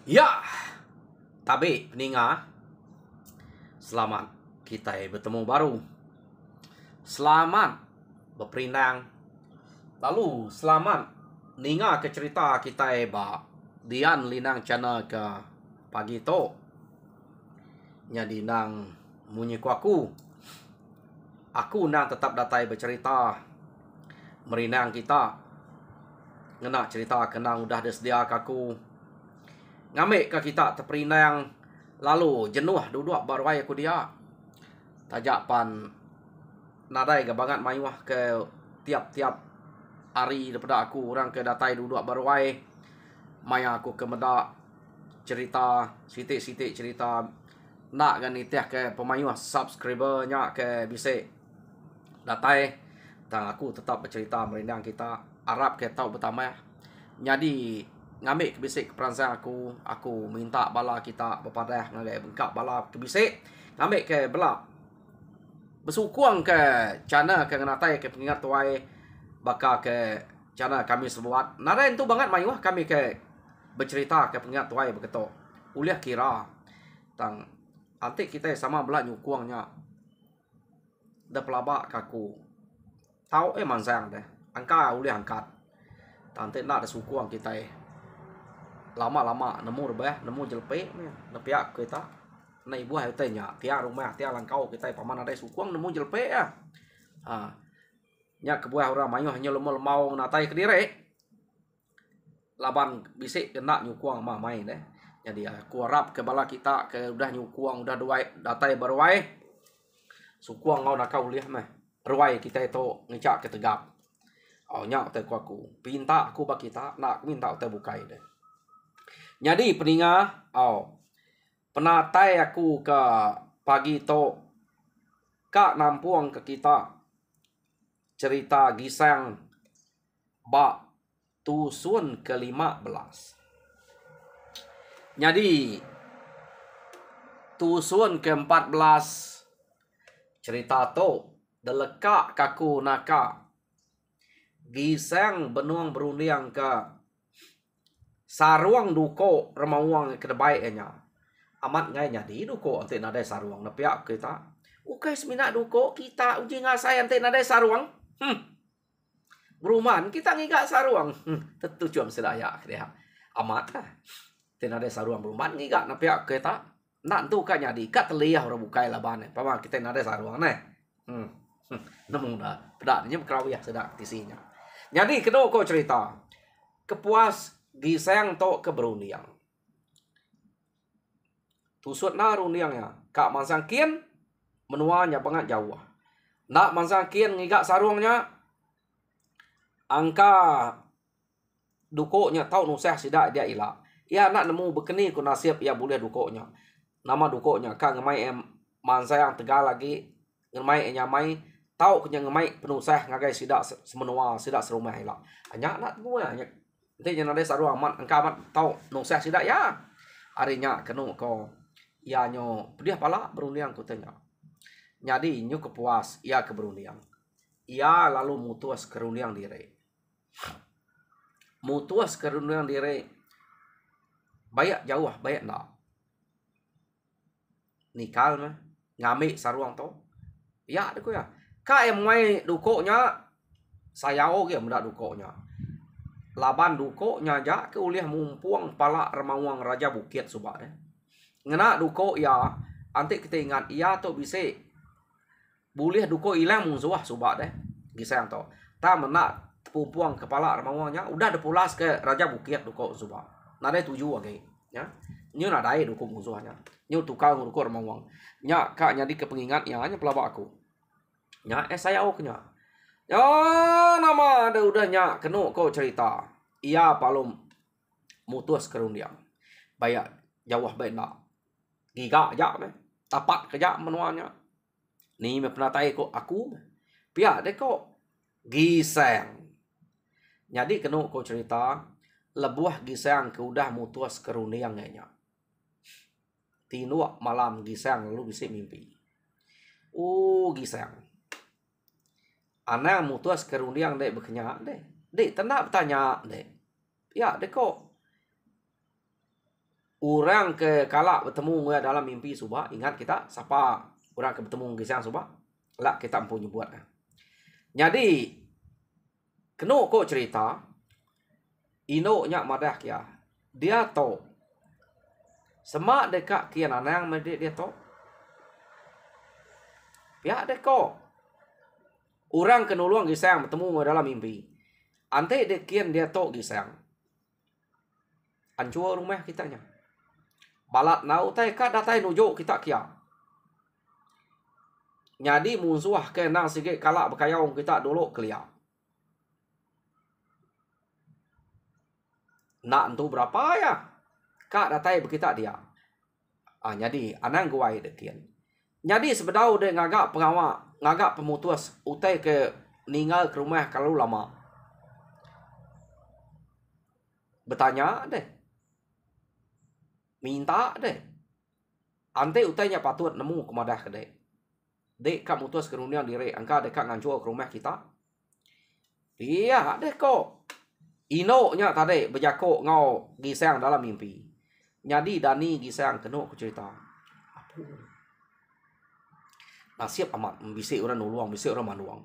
Ya, tapi peninga, selamat kita bertemu baru. Selamat berperindang. Lalu selamat ninga ke cerita kita ba Dian linang channel ke pagi to. Jadi nang munyi ku aku nang tetap datai bercerita merinang kita. Ngena cerita kenang udah sedia kaku. Ngamik ke kita terperindang. Lalu jenuh duduk barwai aku dia. Tajak pan nadai ke banget mayuah ke tiap-tiap hari daripada aku orang ke datai duduk barwai. Maya aku ke medak cerita sitik-sitik cerita nak kan itiah ke pemayuah subscribernya ke bisik datai. Tang aku tetap bercerita merindang kita Arab ke tahu pertama ya. Jadi ngambil ke bisik ke peransang aku minta bala kita berpadah ngagai bengkak bala ke bisik ngambil ke bela bersukuang ke cana ke nganatai ke pengingat tuai baka ke cana kami sebuat narain tu banget mayuah kami ke bercerita ke pengingat tuai begitu uliah kira tang antik kita sama belah nyukuangnya dah pelabak kaku tahu mansang deh angka uliah angkat tante nak ada sukuang kita lama-lama nemu rebah nemu jelpe nepiak kita na ibu hai tanya tia rumah tia langkau kita paman ada sukuang nemu jelpe ya nya kebuah orang mayu hanya lemau natai kediri laban bisik kena nyukuang mah main deh jadi aku harap ke bala kita ke udah nyukuang udah dua datai berwai sukuang ngau nakau liah mah ruai kita itu ngecak ke tegap nya teh aku pinta aku bak kita nak minta teh bukai deh. Jadi peninga, penatai aku ke pagi to kak nampuang ke kita cerita gisang bak tusun ke-15. Jadi tusun ke-14 cerita to deleka kaku naka gisang benuang berunding ke saruang duko remawang ke debaiknya amat ngai nyadi duko ante nadai saruang nepiak kita ukai semina duko kita uji ngasai ante nadai saruang beruman kita ngigak saruang tentu cuma sedaya dia amat lah ante nadai saruang beruman ngigak nepiak kita nak tu kan nyadi kat teliyah orang bukai laban pama kita nadai saruang neh nemu dah pedaknya kerawiyah sedak tisinya jadi kedua ko cerita kepuas gisang to ke berundiang. Tusut na rundiangnya. Kak mansang kian menuanya banget jauh. Nak mansang kian ngigak sarungnya. Angka dukonya tau nusah sidak dia ilah. Ia nak nemu bekeni ku nasib ia boleh dukonya. Nama dukonya kak ngemai mansang tegal lagi. Ngemai nyamai tau kenya ngemai penusah ngagai sidak semenua sidak serumah ilah. Hanya nak temu ya. Nanti yang ada saruang amat engkau amat tahu nusah sidak ya harinya kenu ko ia nyo dia pala berundiang ku tanya jadi nyu kepuas ia ke berundiang ia lalu mutuas kerundiang diri banyak jauh banyak nak nikal mah ngamik saruang to ya deku ya kak yang mai dukonya saya oke muda dukonya laban duko nyaja ke uliah mumpuang pala remawang raja bukit subak ngena duko ya antik kita ingat ia to bisa boleh duko ilang musuh subak gisang to ta menak pumpuang kepala remawangnya udah depulas ke raja bukit duko subak nade tuju age ya nyu nadai duko musuhnya nyu tukang duko remawang nya kak nyadi ke pengingat ya hanya pelabak aku nya saya oknya ya nama ada udahnya kenu kau cerita ia palum mutus kerundiang bayak jauh baik nak giga aja me tapak kerja menuanya ni me penatai ko aku pihak de ko gisang jadi kenu kau cerita lebuah gisang ke udah mutus kerundiang nya tinuak malam gisang lalu bisa mimpi gisang ana mutuas kerundiang dek berkenyak dek tenang bertanya dek ya dek kok orang ke kalak bertemu dengan dalam mimpi subah, ingat kita siapa orang ke bertemu gisang subah, lah kita empu nyebut. Jadi kena kok cerita inoknya madah kia. Dia tahu semak dekat kian anang mendik dia tahu. Pihak deko. Orang kenuluang gisang bertemu dalam mimpi. Ante dekian dia tahu gisang. Ancur rumah kitanya. Balat nau tai ka datai nujuk kita kia. Jadi musuh ke nang sikit kalak berkayau kita dulu kelia. Nak tu berapa ya? Kak datai berkita dia. Jadi anang guai dekian. Jadi sebedau dia ngagak pengawak, ngagak pemutus utai ke ninggal ke rumah kalau lama. Bertanya deh. Minta deh. Ante utainya patut nemu kemadah ke dek. Dek kak mutus ke dunia diri. Angka dekat ngancur ke rumah kita. Iya deh kok. Inoknya tadi berjakok ngau gisang dalam mimpi. Jadi Dani gisang kena aku cerita. Nasib amat bisik orang nuluang, bisik orang manuang.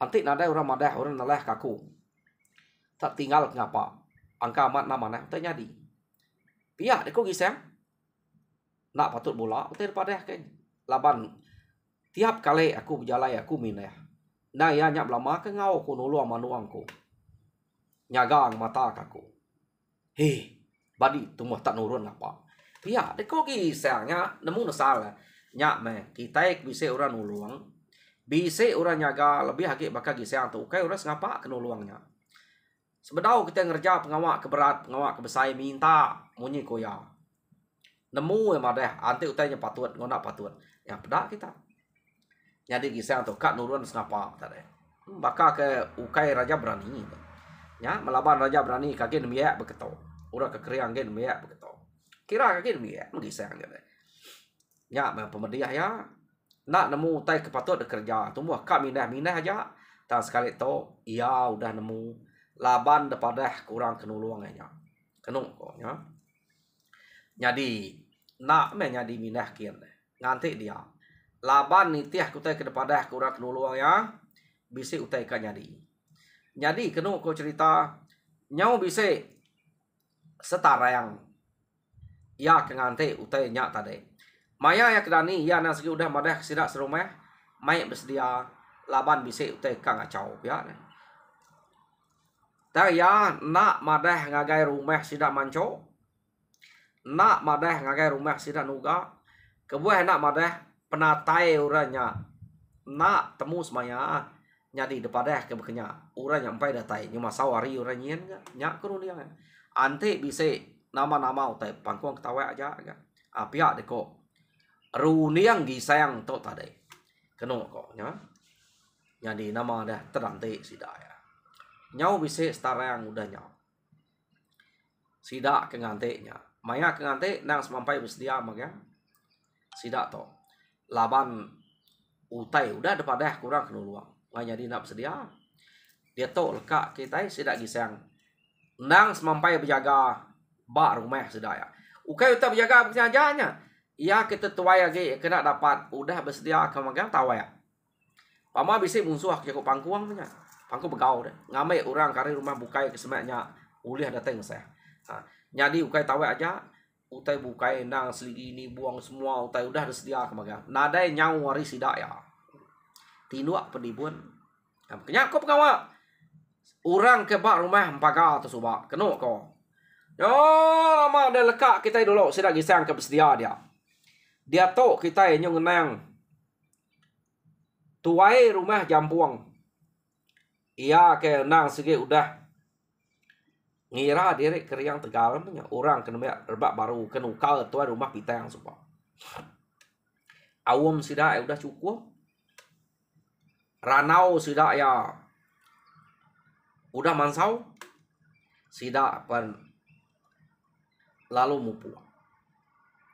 Antik nadai orang madah, orang nalah kaku. Tak tinggal ngapa. Angka amat nama nak terjadi. Pihak deko gisang. Nak patut bola, utai daripada ke laban. Tiap kali aku berjalan aku minah. Nah ya nyak lama ke ngau ku nuluang manuangku. Nyagang mata kaku. Hei, badi tumuh tak nurun apa. Pihak deko gisangnya nemu nasalah. Nyak meh kita bisa orang nuluang. Bisa orang nyaga lebih hakik bakal gisang tu. Kai orang ngapa ke nuluangnya. Sebedau kita ngerja pengawak keberat, pengawak kebesai minta munyi koya. Nemu yang madah, anti utainya patut, ngonak patut. Yang pedak kita. Jadi gisang tu kat nurun senapa tadi. Bakal ke ukai raja berani. Ya, melaban raja berani kaki demiak begitu. Orang kekeriang gen demiak begitu. Kira kaki demiak menggisang dia. Ya, pemediah ya. Nak nemu utai kepatut kerja. Tumbuh kak minah aja. Dan sekali tu, ia udah nemu laban daripada kurang kenuluangnya. Kenung kok ya. Jadi nak menjadi minah kian nganti dia. Laban nitiah kutai ke daripada kurang kenuluangnya bisa utai kan jadi kenung kok cerita nyau bisa setara yang ya ke nganti utai nyak tadi. Maya ya kedani ya nang segi udah madah sidak serumah mai bersedia laban bisa utai kang acau ya. Tak ya nak madah ngagai rumah sidak manco. Nak madah ngagai rumah sidak nuga. Kebuah nak madah penatai uranya. Nak temu semaya. Jadi daripada kebekenya. Uranya empai datai. Nyuma sawari uranya nyak kurun dia. Ante bisa nama-nama utai. Pangkuang ketawa aja. Pihak deko. Runiang gisayang tu tadi. Kenung kok. Jadi nama dah terdantik sidak ya. Nyau bisa setara yang udah nyau. Sidak kengantiknya. Maya kengantik nang semampai bersedia makanya. Sidak to. Laban utai udah daripada kurang kenuluang. Maya jadi nak bersedia. Dia to lekak kita sidak gisang. Nang semampai berjaga bak rumah sidak ya. Ukai utai berjaga berjajanya. Ya kita tuai lagi kena dapat udah bersedia kemagang tawa ya. Pama bisa musuh jago pangkuang punya. Pangku begau deh. Ngamai orang kari rumah bukai kesemaknya. Ulih datang saya. Jadi ukai tawa aja. Utai bukai nang seligi ini buang semua. Utai udah bersedia kemagang. Nadai nyau wari sidak ya. Tinduak pendibun. Makanya aku pengawal. Orang kebak rumah empaga atau subak. Kenuk kau. Yo lama ada lekak kita dulu. Sidak gisang ke bersedia dia. Dia tahu kita yang ngenang. Tuai rumah jampuang. Ia ke nang segi udah ngira diri keriang Tegal punya orang kena rebak baru kenukal tuai rumah kita yang suka. Awam sidak udah cukup. Ranau sidak ya udah mansau. Sidak pan lalu mupu.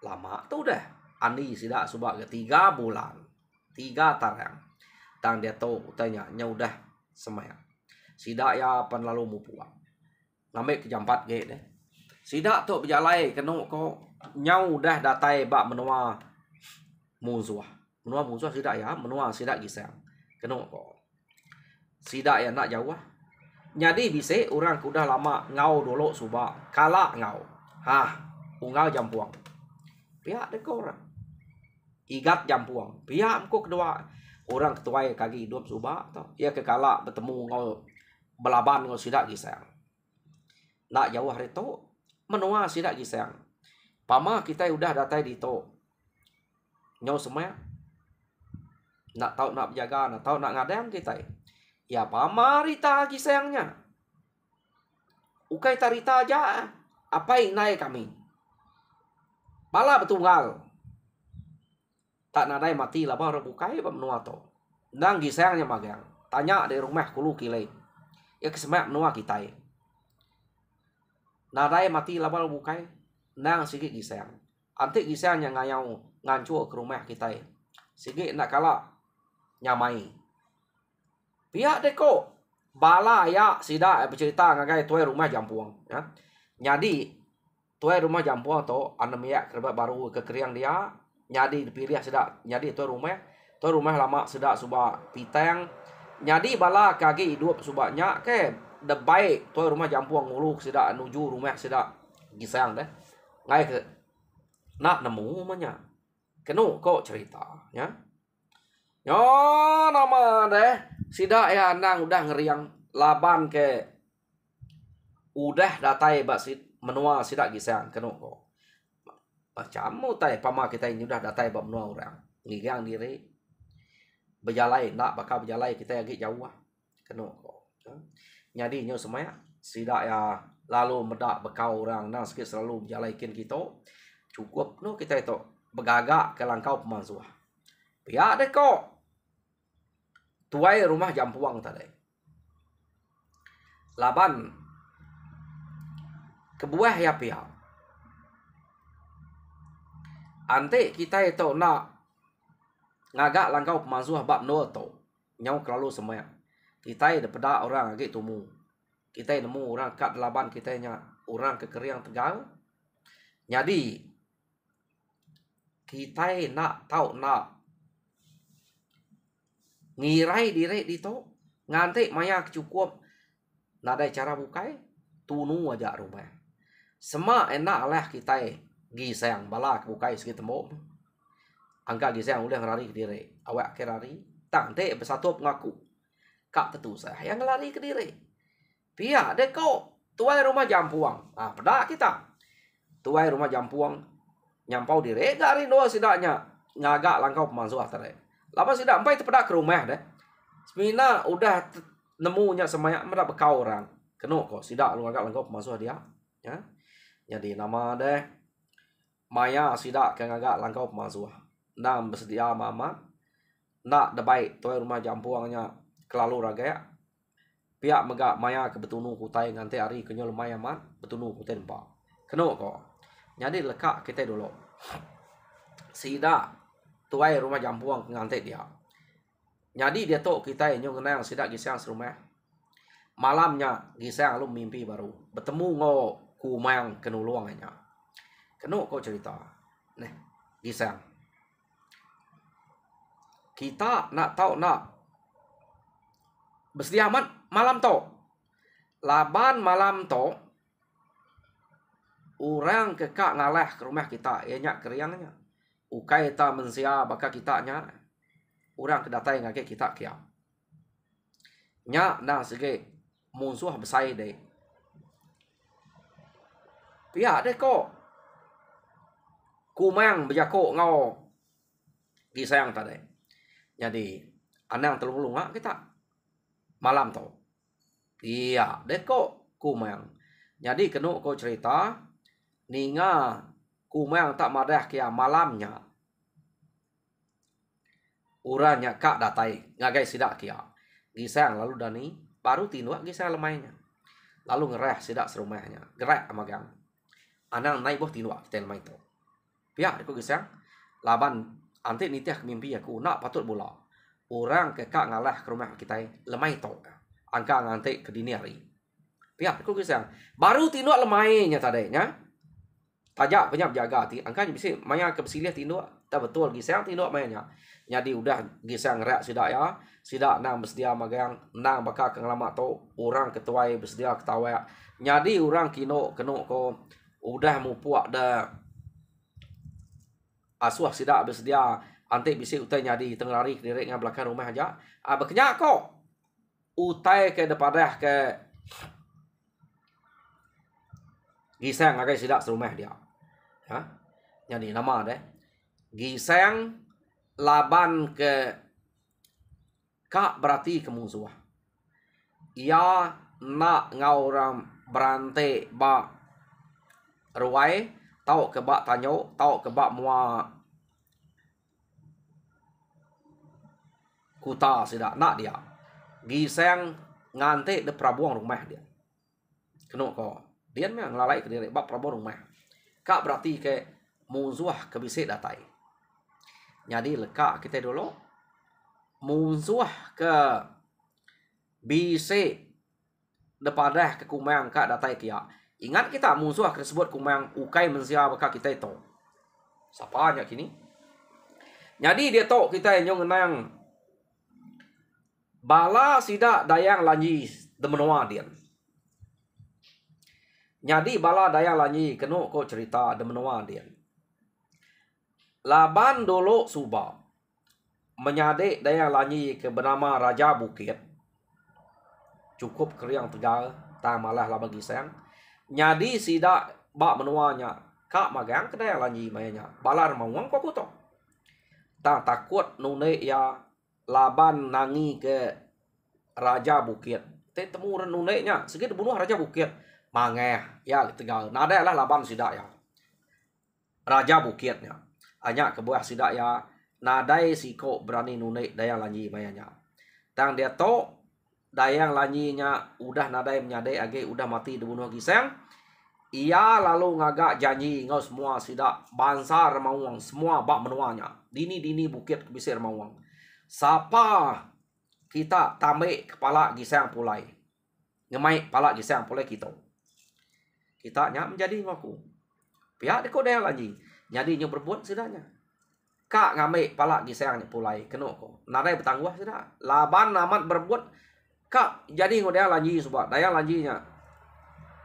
Lama tuh udah. Andi sidak subak ke 3 bulan. 3 tarang. Tang dia tahu tanya nya udah semaya. Sidak ya pan lalu mupu. Ngambil ke jam 4 ge deh. Sidak tu berjalai kenuk kok nyau dah datai bak menua musuh. Menua musuh sidak ya, menua sidak gisang. Kena ko. Sidak ya nak jauh. Jadi bisa orang kudah lama ngau dulu subak kalak ngau. Ungau jampuang. Pihak dek orang. Igat jampuang. Pihak ko kedua orang ketuai kaki hidup subak tau. Ia ke kalak bertemu ngau belaban ngau sidak gisang. Nak jauh hari tu menua sidak gisang. Pama kita udah datai di to. Nyau semua. Nak tahu nak jaga, nak tahu nak ngadam kita. Ya pama rita gisangnya. Ukai tarita aja. Apa inai kami? Bala betunggal. Tak nadai mati lah baru bukai apa menua to. Nang gisangnya magang. Tanya di rumah kulu kilai. Ya kesemak menua kita. Nadai mati lah baru bukai. Nang sikit gisang. Antik gisang yang ngayau ngancur ke rumah kita. Sikit nak kalah nyamai. Pihak deko bala ya sida bercerita ngagai tuai rumah jampuang ya. Jadi tuai rumah jampuang to anem ya kerba baru kekeriang dia. Jadi dipilih sida. Jadi tuai rumah lama sida suba pitang. Jadi bala kaki hidup subanya ke debai tuai rumah jampuang nguluk sida nuju rumah sida gisang deh. Ngai ke nak nemu manya. Kenu kok cerita ya. Yo nama deh. Sida ya nang udah ngeriang laban ke udah datai basit menua sida gisang kenu kok. Macam tai pama kita ini udah datai bab menua orang. Ngigang diri. Berjalai nak bakal berjalai kita lagi jauh kenu kok. Jadi nyo semaya sida ya lalu medak bekau orang nang sikit selalu berjalaikin kita. Cukup no kita itu bergagak ke langkau pemansuah. Pihak deh kok. Tuai rumah jampuang tadi. Laban kebuah ya pihak. Ante kita itu nak ngagak langkau pemansuah bab no to. Nyau kelalu semua. Kita ada peda orang lagi tumu. Kita nemu orang kat laban kita nya orang kekeriang Tegal. Jadi kita nak tahu nak ngirai diri di to nganti maya cukup nadai cara bukai tunu aja rumah. Sema enak lah kita gisang bala bukai sikit temu. Angka gisang udah ngelari ke diri. Awak ke lari. Tante bersatu ngaku. Kak tetu saya yang ngelari ke diri. Pihak deko tuai rumah jampuang. Pedak kita. Tuai rumah jampuang nyampau diri gari doa sidaknya ngagak langkau pemansuah tadi. Lapa sidak empai terpedak ke rumah deh. Semina udah nemunya semuanya mereka bekau orang. Kena kok sidak lu ngagak langkau pemansuah dia. Ya. Jadi nama deh Maya sidak ke ngagak langkau pemansuah. Nam bersedia mama. Nak debai tuai rumah jampuangnya kelalu raga. Pihak megak Maya ke betunu kutai nganti hari kenyol Maya mat betunu kutai empat. Kena kok. Jadi lekak kita dulu. Sidak tuai rumah jampuang ngantek dia. Jadi dia tu kita yang kenal sidak gisang serumah. Malamnya gisang lu mimpi baru. Bertemu ngo kumang kenuluangnya. Kenu kau cerita. Nih, gisang. Kita nak tahu nak bersedia amat malam tu. Laban malam tu orang kekak ngalah ke rumah kita. Ianya keriangnya. Ukai ta mensia baka kita nya orang kedatai ngake kita kia. Nya na sege musuh besai deh. Pihak deh kok. Kumang berjako ngau gisang tadi. Jadi anang telung kita malam tu. Iya deh kok kumang. Jadi kena kau cerita ninga kumang tak madah kia malamnya. Uranya kak datai ngagai sidak kia. Gisang lalu dani baru tindak gisang lemainya. Lalu ngereh sidak serumahnya. Gerak amagang. Anang naik boh tindak kita lemai tu. Pihak aku gisang laban antik nitiah mimpi aku nak patut bola. Orang kekak ngalah ke rumah kita lemai tu. Angka ngantik ke dini hari. Pihak aku gisang baru tindak lemainya tadi nya. tajak penyap jaga ti angkanya bisa maya ke besilih tinduk tak betul gisang tinduk mayanya jadi udah gisang rak sidak ya sidak nang bersedia magang nang bakal kengelama tu orang ketuai bersedia ketawa jadi orang kino keno ko udah mupuak dah asuh sidak bersedia antik bisi utai nyadi tenglari kediri dengan belakang rumah aja berkenyak kok utai ke depadah ke gisang agai sidak serumah dia ha jadi nama deh gisang laban ke kak berarti kemusuh ia nak ngau orang berante ba ruai tau ke bak tanyo tau ke bak mua kuta sidak nak dia gisang ngante de prabuang rumah dia keno ko dia memang lalai ke diri bak prabuang rumah kak berarti ke musuh ke bisik datai jadi lekak kita dulu musuh ke bisik depadah ke kumang kak datai kia ingat kita musuh tersebut kumang ukai mensia bakal kita itu siapa nya kini jadi dia tok kita yang ngenang bala sidak dayang lanji demenua dia jadi bala dayang lanji keno ko cerita demenua dia laban dulu suba menyadik dayang lanyi ke bernama Raja Bukit cukup keriang tegal tak malah lah bagi sayang nyadi sidak bak menuanya kak magang ke dayang lanyi mayanya balar mawang kok kuto tak takut nune ya laban nangi ke Raja Bukit temu nune nya segit bunuh Raja Bukit mangeh ya tegal nada lah laban sidak ya Raja Bukitnya hanya kebuah sidak ya nadai siko berani nune dayang lanyi mayanya tang dia to dayang lanyinya udah nadai menyadai age udah mati dibunuh gisang ia lalu ngagak janji ngau semua sidak bansar mawang semua bak menuanya dini bukit bisir mawang sapa kita tambah kepala gisang pulai ngemai kepala gisang pulai kita nya menjadi ngaku pihak deko dayang lanyi jadi nyo berbuat sidaknya kak ngambil pala gisang pulai keno ko nadai bertangguh sidak laban amat berbuat kak jadi ngodaya lanji sebab dayang lanjinya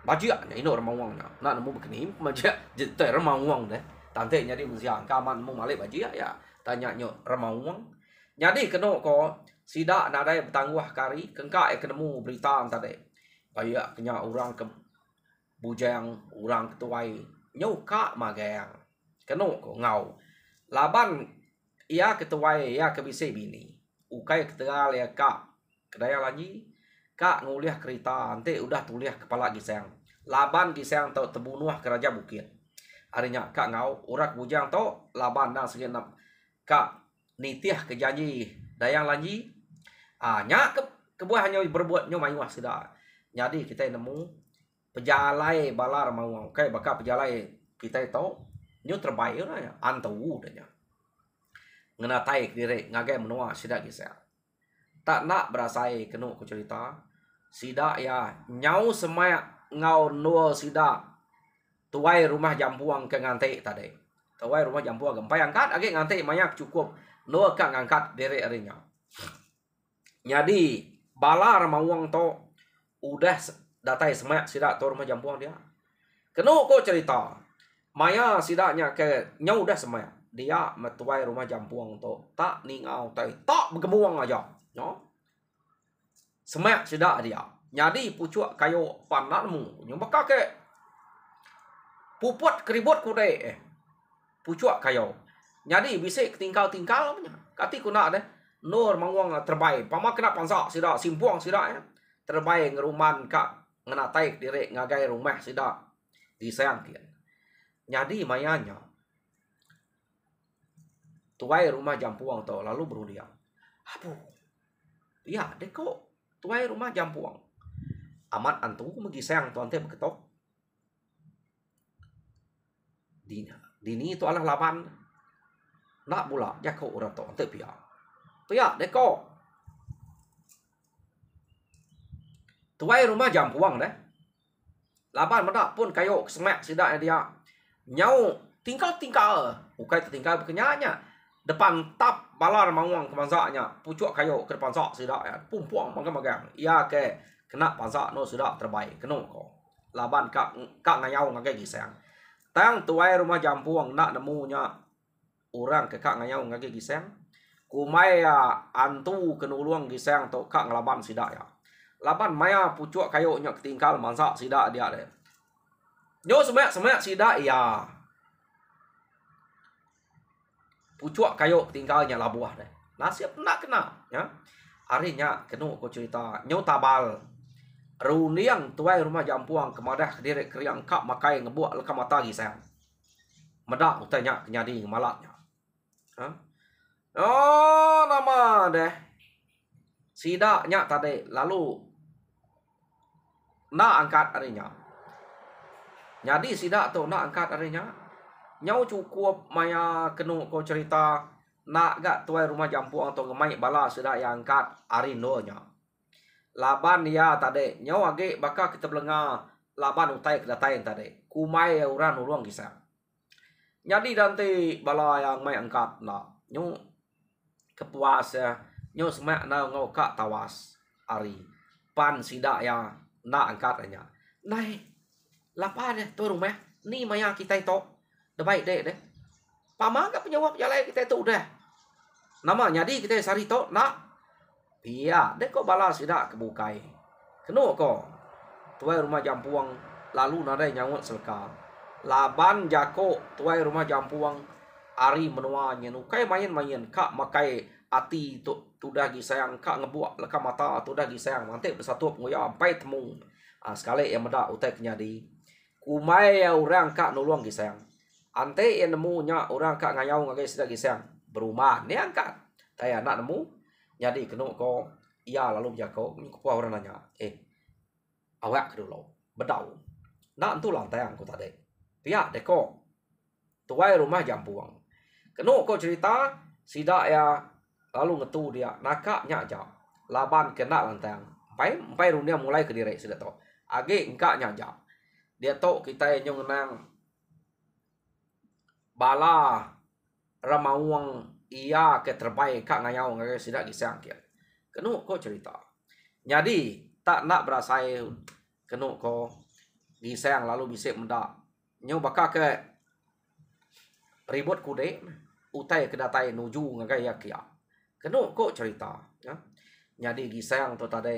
bajia nya ino remawangnya nak nemu begini bajia jete remawang deh tante jadi musiang kaman mu malik bajia ya tanya nyo remawang jadi keno ko sidak nadai bertangguh kari kengka ketemu berita tadi kaya kenya orang ke bujang orang ketuai nyo kak magang keno ko ngau laban ia ketuai ia kebise bini ukai ketegal ya kak kedaya lagi kak nguliah kereta ante udah tuliah kepala gisang laban gisang tau terbunuh ke Raja Bukit harinya kak ngau urak bujang tau laban nang segenap kak nitiah ke janji dayang lagi nya kebuah hanya berbuat nyo mayuah sudah jadi kita nemu pejalai balar mau kai bakal pejalai kita itu nyo terbaik lah ya antau danya ngenatai diri ngagai menua sidak gisang tak nak berasai kenu ku cerita sidak ya nyau semaya ngau nuo sidak tuai rumah jampuang ke ngante tadi tuai rumah jampuang gempai angkat age ngante banyak cukup nuo kak ngangkat diri arinya jadi balar mawang to udah datai semaya sidak tu rumah jampuang dia kenu ku cerita maya sidaknya ke nyau udah semaya dia metuai rumah jampuang tu tak ningau tai tak bergemuang aja no semak sidak dia jadi pucuk kayu panatmu nyumbak ke puput keribut kude pucuk kayu jadi bisa tingkal punya kati kuna deh nur mangwang terbaik pama kena pansak sidak simpuang sidak ya terbaik ngeruman kak ngenatai diri ngagai rumah sidak disayang kian jadi mayanya tuai rumah jampuang to lalu berudia abu ya deko tuai rumah jampuang amat antu megisang tuan teh beketok dini itu alah laban nak bula jako ora to ante pia deko tuai rumah jampuang deh laban mendak pun kayu semak sidak dia Nyau tingkal ukai tertingkal berkenyanya depan tap balar mawang ke mansaknya pucuk kayu ke depan sak sidak ya pumpuang magang ya ke kena pansak no sudah terbaik kena ko laban kak ngayau ngagai gisang tang tuai rumah jampuang nak nemunya orang ke kak ngayau ngagai gisang kumai ya antu kenuluang gisang to kak ngelaban sidak ya laban maya pucuk kayu nya ketingkal mansak sidak dia deh nyo semak sidak ya pucuk kayu tinggalnya labuah deh nasib nak kena ya harinya kena ko cerita nyo tabal runiang tuai rumah jampuang kemadah kediri kriang kak makai ngebuat lekam mata gisang medak utanya kenyadi malatnya ha oh nama deh sidaknya tadi lalu nak angkat harinya jadi sidak tu nak angkat harinya nyau cukup maya kenu ko cerita nak gak tuai rumah jampuang atau ngemai bala sudah yang angkat arinonya laban ya tadi nyau age bakal kita belenga laban utai kedatain tadi kumai uran uruang kisah jadi nanti bala yang mai angkat nak nyau kepuas ya nyau semak na ngau kak tawas ari pan sidak ya nak angkatnya nai lapan ya tu rumah ni maya kita itu dah baik deh. Pama gak penyawab jalan kita itu udah. Nama jadi kita sari to nak. Iya, deh kok balas tidak kebukai. Kenu kok. Tuai rumah jampuang lalu nada nyawut selka. Laban jako tuai rumah jampuang ari menuanya nukai main-main kak makai ati tu dah gisayang kak ngebuat leka mata tu dah gisayang mantek bersatu pengoya sampai temu. Sekali yang medak utek nyadi. Kumai orang kak nulung gisayang. Ante yang nemunya orang kak ngayau ngagai sudah gisang berumah ni angkat saya anak nemu jadi kena ko iya lalu jako ko orang nanya awak dulu bedau nak tu lantai aku tadi pihak deko tuai rumah jampuang kena ko cerita sidak ya lalu ngetu dia nakaknya aja laban kena lantai pai runia mulai ke diri sudah to age engkaknya aja dia to kita yang nang bala ramawang iya ke terbaik kak ngayau ngagai sidak gisang kia kenu ko cerita jadi tak nak berasai kenu ko gisang lalu bisik mendak nyu bakal ke ribut kude utai kedatai nuju ngagai ya kia kenu ko cerita ya jadi gisang tu tadi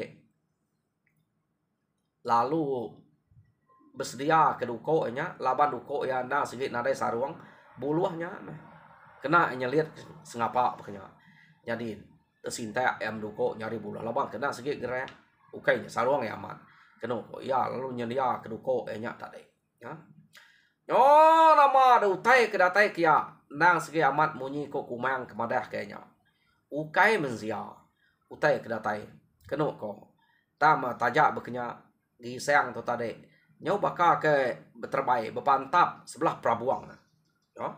lalu bersedia ke duko nya laban duko ya na sigit nadai saruang buluahnya kena nyelit sengapa pokoknya jadi tersinta em duko nyari buluah labang kena segit gerak ukai saruang ya aman kena ya lalu nyelia ke duko nya tadi ya oh nama ada utai kedatai kia nang segi amat munyi ko kumang kemadah kayaknya ukai menzia utai kedatai kena ko tama tajak bekenya di sayang tu tadi nyau bakal ke terbaik berpantap sebelah prabuang ya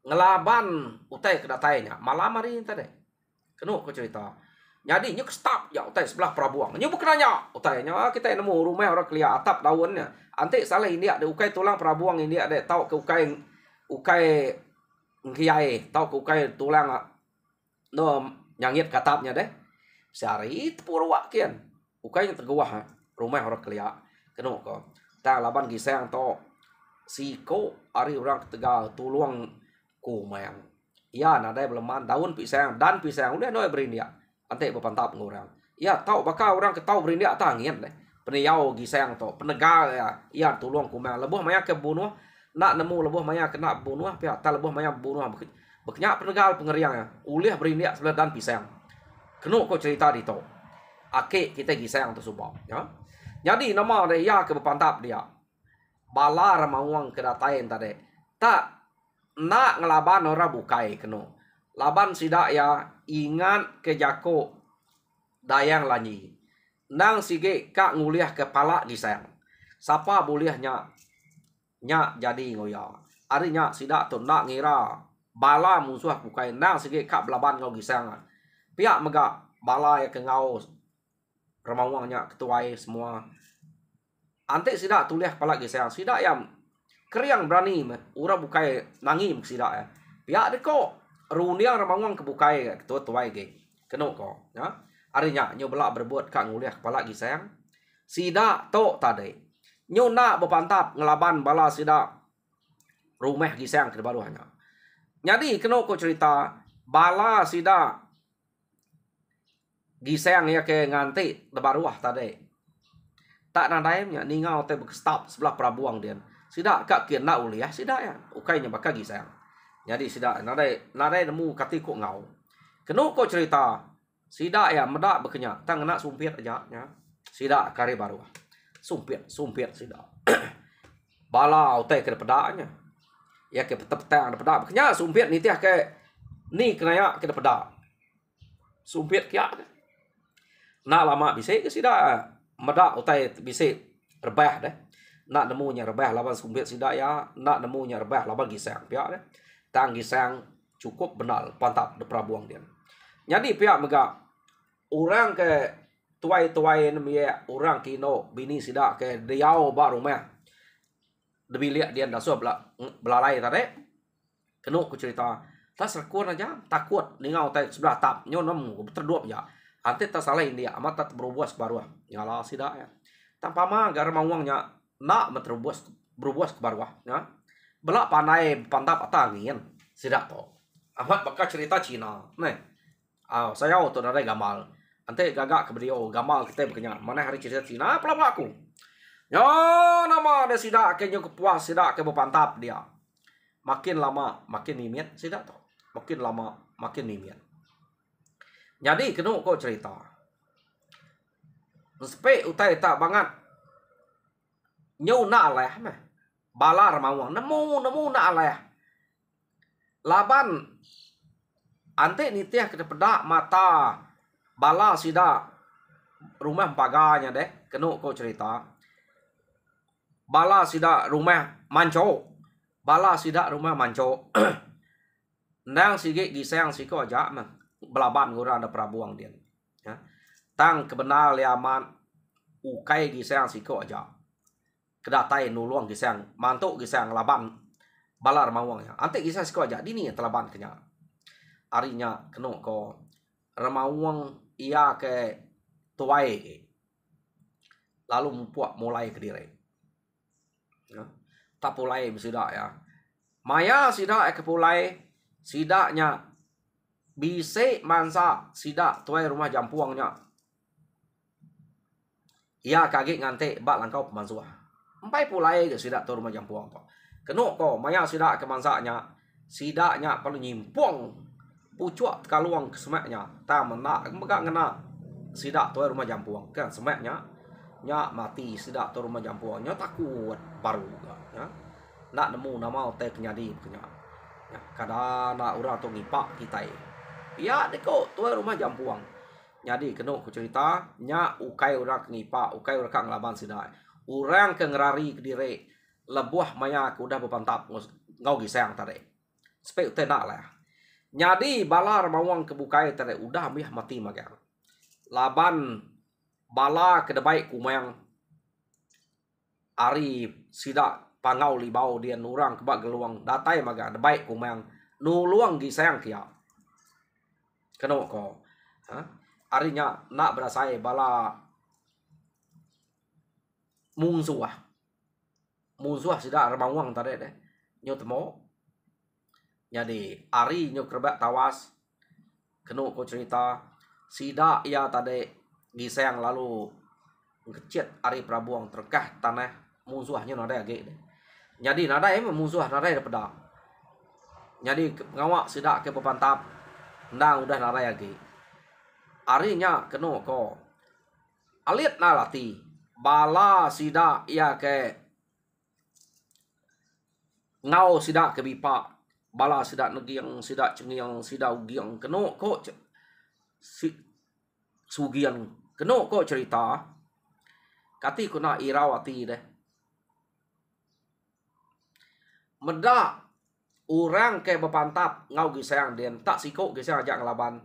ngelaban utai kedatainya malam hari ini tadi kenu ko cerita jadi nyuk stop ya utai sebelah prabuang nyuk bukannya utainya kita nemu rumah orang kelia atap daunnya ante salah ini ada ukai tulang prabuang ini ada tahu ke ukai ngiai tahu ke ukai tulang no nyangit katapnya deh sehari purwa kian ukai yang tergewah rumah orang kelia kenu ko ta laban gisang to siko ari orang Tegal tuluang kumayang ya nadai beleman daun pisang dan pisang udah noy berindia ante bepantap ngurang ya tau bakal orang ketau berindia tangin deh peniau gisang to penegal ya tuluang kumayang lebuh maya ke bunuh nak nemu lebuh maya kena bunuh pihak ta lebuh maya bunuh beknya penegal pengeriang ya ulih berindia sebelah dan pisang kenu ko cerita di to ake kita gisang tu subang ya jadi nama dia ya ke bepantap dia balar mawang kedatain tadi tak nak ngelaban orang bukai keno laban sidak ya ingat ke jako dayang lanyi nang sige kak nguliah kepala gisang siapa bolehnya nya jadi ngoya arinya sidak tu nak ngira bala musuh bukai nang sige kak belaban ngau gisang pihak megak bala ya ke ngau remawangnya ketuai semua ante sidak tuliah kepala gisang sidak yang Keriang berani ura bukai nangi sida ya. Pihak de ko runia ramawang kebukai ketua tuai ge. Keno ko ya. Arinya nyo belak berbuat kak nguliah kepala gisang. Sida to tade. Nyo nak berpantap ngelaban bala sida rumah gisang ke baruhnya. Jadi keno ko cerita bala sida gisang ya ke nganti de baruah tade. Tak nadaimnya ningau te bekestap sebelah prabuang dia. Sida kak kian nak uliah sida ya. Ukainya bakal gisang. Jadi sida nadai nemu kati ko ngau. Keno ko cerita sida ya medak bekenya tang nak sumpit aja ya. Sida kari baruah. Sumpit sida. Bala te ke pedaknya. Ya ke petang pedak bekenya sumpit ni tiah ke ni kenaya ke pedak. Sumpit kia. Nak lama bisa ke sida medak utai bisa rebah deh. Nak nemunya rebah lawan sumpit sida ya. Nak nemunya rebah lawan gisang pihak deh. Tang gisang cukup benar pantap de prabuang dia. Jadi pihak mega orang ke tuai-tuai namanya orang kino bini sida ke diau ba rumah. Debi lihat dia dah so belalai tadi. Keno ku cerita tas rekun aja takut ningau tai sebelah tap nyo nom terduap ya. Ante tas salah India amat tak berubuas baruah. Nyala sida ya. Tanpa ma gar mawangnya nak berubuas ke baruah ya. Belak pandai pantap atangin sida to. Amat bakal cerita Cina. Nih. Saya auto dari gamal. Ante gagak ke beliau gamal kita bekenya. Mana hari cerita Cina pelak aku. Ya nama ada sida ke nyo kepuas sida ke pantap dia. Makin lama makin mimit sida to. Makin lama makin mimit. Jadi kena kau cerita. Sepe utai tak banget. Nyo nak leh meh. Balar mawang nemu nak leh. Laban ante nitiah ke pedak mata bala sida rumah paganya deh. Kena kau cerita. Bala sida rumah manco. Bala sida rumah manco. Nang sige gisang siko aja mah. Belaban ngurang ada prabuang dia. Ya. Tang kebenar liaman ukai gisang siko aja. Kedatai nuluang gisang. Mantuk gisang laban balar mawangnya. Ante gisang siko aja. Dini yang telaban kenya. Arinya kena ko remawang ia ke tuai. Lalu mempuak mulai ke diri. Ya. Tak pulai bersidak ya. Maya sidak ke pulai. Sidaknya bisa mansa sidak tuai rumah jampuangnya. Ia kaget ngante bak langkau pemansuah. Empai pulai ke sidak tu rumah jampuang to. Kena ko maya sidak ke mansanya. Sidaknya perlu nyimpong pucuak kaluang ke semaknya. Tak menak megak ngena sidak tuai rumah jampuang kan semaknya. Nya mati sidak tu rumah jampuangnya takut baru ya. Nak nemu nama teh kenyadi kenya. Ya, kada nak urang tu ngipak kita. Ya deko tuai rumah jampuang. Jadi kena ku cerita nya ukai urang ngipak, ukai urang ngelaban sidai. Urang ke ngerari ke diri lebuah maya ku udah berpantap ngau gisang tadi. Spek teh nak lah. Jadi balar mawang kebukai tadi udah ambil mati magang. Laban bala ke debai kumang ari sidak pangau libau dia nurang kebak geluang datai maga debai kumang nuluang gisang kia. Kena ko. Arinya nak berasai bala mungsuah. Mungsuah sidak remawang tadi deh. Nyo temo. Jadi ari nyo kerbak tawas. Kena ko cerita sidak ia tadi gisang lalu ngecet ari prabuang terkah tanah musuhnya nada age deh. Jadi nada musuh nada pedak. Jadi ngawak sidak ke pepantap ndang udah nada age. Arinya kena ko alit nalati bala sidak ia ke ngau sidak ke bipa bala sidak negiang sidak cengiang sidak ugiang kena ko sugian kena ko cerita kati kuna irawati deh. Medak orang ke bepantap ngau gisang den tak siko gisang ajak ngelaban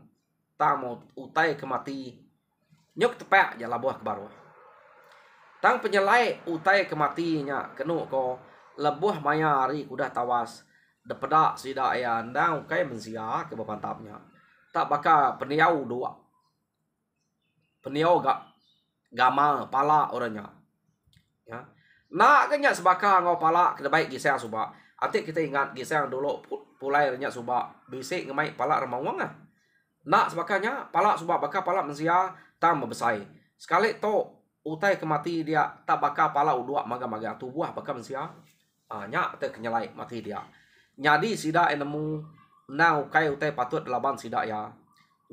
tang mau utai kemati nyok tepak ya labuah ke baruah. Tang penyelai utai kematinya kena ko lebuh maya hari kudah tawas depedak sida ya ndang ukai mensia ke bapantapnya tak baka peniau dua peniau gama pala orangnya ya nak kenya sebaka ngau pala ke baik gisang suba ati kita ingat gisang dulu pulai renya suba bisik ngemai pala remawang ah nak sebakanya pala suba baka pala mensia tam besai sekali to utai kemati dia tak baka pala udua maga tubuh baka mensia nyak te kenyalai mati dia nyadi sida enemu na ukai utai patut laban sida ya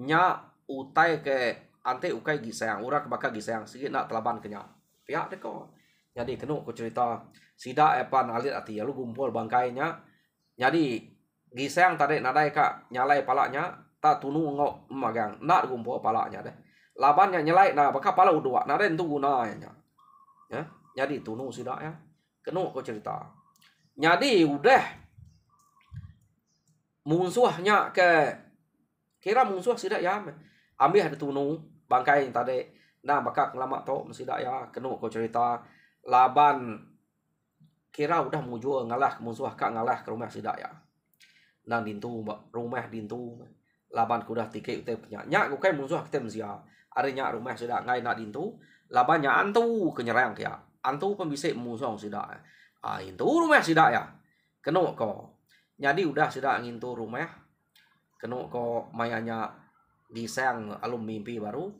nya utai ke ante ukai gisang urak baka gisang sikit nak telaban kenya pihak deko jadi kenu ku cerita sida epan alit ati lu gumpul bangkainya jadi gisang tadi nadai kak nyalai palanya tak tunu ngok magang nak gumpul palanya deh labannya nyalai nah baka pala udua nada entu gunanya ya jadi tunu sida ya kenu ku cerita jadi udah musuhnya ke kira musuh sida ya ambil ada tunu bangkai yang tadi nah baka lama to sida ya kenu ku cerita laban kira udah mujual ngalah ke musuh kak ngalah ke rumah sida ya nah dintu rumah dintu laban kudah tiket utai punya nyak ku kai musuh kita mensia arinya rumah sida ngai nak dintu labannya antu kenyerang dia antu pembisik musuh sida itu rumah sida ya kenu ko jadi udah sida ngintu rumah kenu ko mayanya gisang alum mimpi baru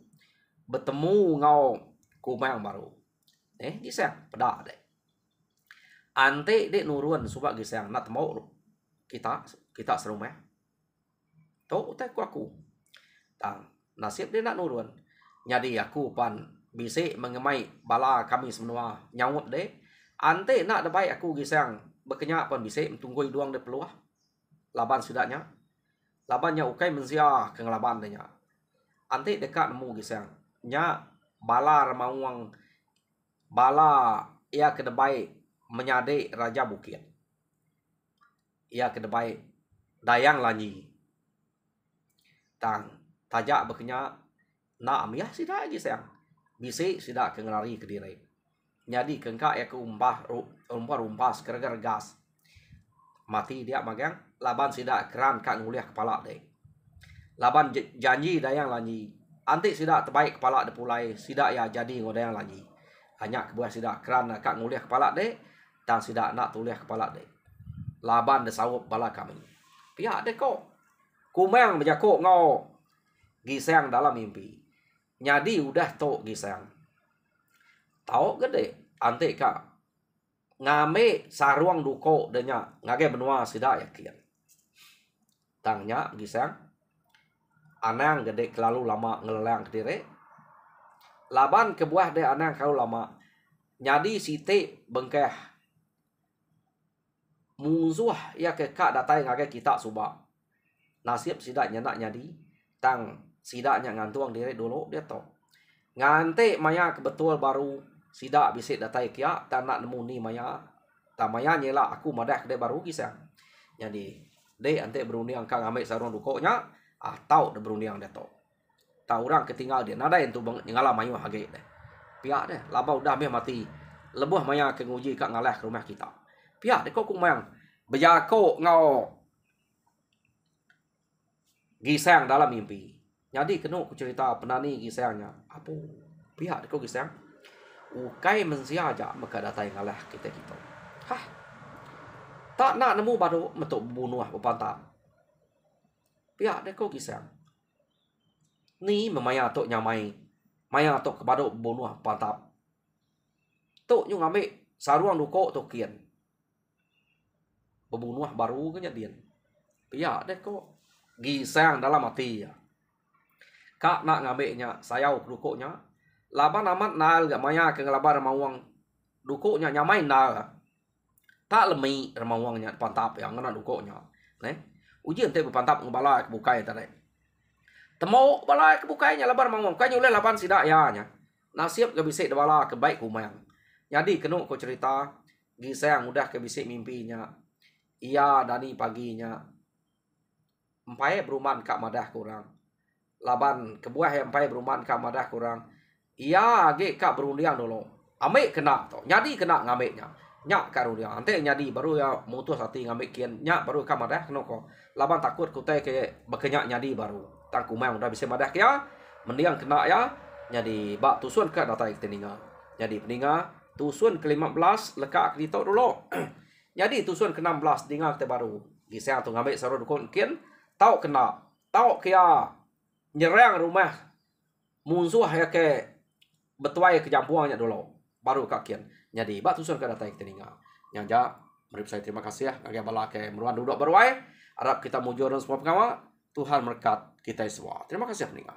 bertemu ngau kumang baru gisang pedak deh ante dek nurun subak gisang nak mau kita serumah to utai aku tang nasib dia nak nurun jadi aku pan bisik mengemai bala kami semua nyawut deh ante nak debai aku gisang berkenyak pan bisik tunggu duang de peluah laban sudahnya labannya ukai mensia ke laban denya ante dekat nemu gisang nya bala remawang bala ia ke debai menyade raja bukit ia ke debai dayang lanyi tang tajak berkenyak nak amiah sida gisang bisik sida ke ngelari ke diri jadi kengkak ya ke umpah sekeregar gas mati dia magang laban sida keran kak nguliah kepala deh laban janji dayang lanyi antik sida terbaik kepala de pulai sida ya jadi ngodayang lanyi hanya kebuah sida keran kak nguliah kepala deh tang sida nak tuliah kepala deh laban de sawup bala kami pihak deh kok kumang berjakok ngau gisang dalam mimpi jadi udah to gisang tau gede antik kak ngame saruang duko denya ngage benua sida yakin tangnya gisang anang gede kelalu lama ngelelang kedire laban kebuah de anang kalau lama nyadi site bengkeh musuh ya ke kak datai ngage kita suba nasib sida nyenak nyadi tang sida nya ngantuang diri dulu dia to ngante maya kebetul baru sida bisik datai kia tak nak nemu ni maya tamaya nyela aku madah de baru gisang jadi de ante berunding kang ambil sarung dukonya atau de berunding de to tau orang ketinggal dia nada yang tu ngala mayu hage deh pihak deh laba udah meh mati lebuh maya ke nguji kak ngalah ke rumah kita pihak deh kok kumang bejako ngau gisang dalam mimpi jadi kenu ku cerita penani gisangnya apa pihak deh kok gisang ukai mensia aja maka datai ngalah kita tak nak nemu baru metuk bunuh bepantap pihak deh kok gisang ni memaya tok nyamai maya tok kebaduk bunuh pantap tok nyu ngambil saruang duko tok kian bebunuh baru kejadian pihak deh kok gisang dalam hati ya kak nak ngambilnya sayau dukonya laban amat nal gak maya ke ngelabar remawang dukonya nyamai nal tak lemi remawangnya pantap yang ngena dukonya ujian teh pantap ngebala kebukai tadi temo bala kebukainya labar remawang kanya oleh laban sida ya nya nasib gak bisik bala kebaik kumang jadi kenu ko cerita gisang udah ke bisik mimpinya iya dani paginya empai beruman kak madah kurang laban kebuah yang empai beruman kak madah kurang iya age kak berundiang dulu ame kena to jadi kena ngameknya nyak karu dia ante nyadi baru ya mutus hati ngambil kian nyak baru kamar dah kenoko laban takut kutai ke bekenyak nyadi baru tang kumang udah bisa madah ya mendiang kena ya nyadi bak tusun ke data teninga jadi peninga tusun ke-15 lekak di tok dulu jadi tusun ke-16 dengar kita baru gisang tu ngambil saru dukun kian tau kena tau kia nyerang rumah musuh ya ke betuai ke jampuannya dulu baru kakian jadi bak tusun ke data teninga yang ja mari saya terima kasih ya ngage bala ke meruan duduk berwai harap kita mujur semua pengawal Tuhan berkat kita semua terima kasih peninga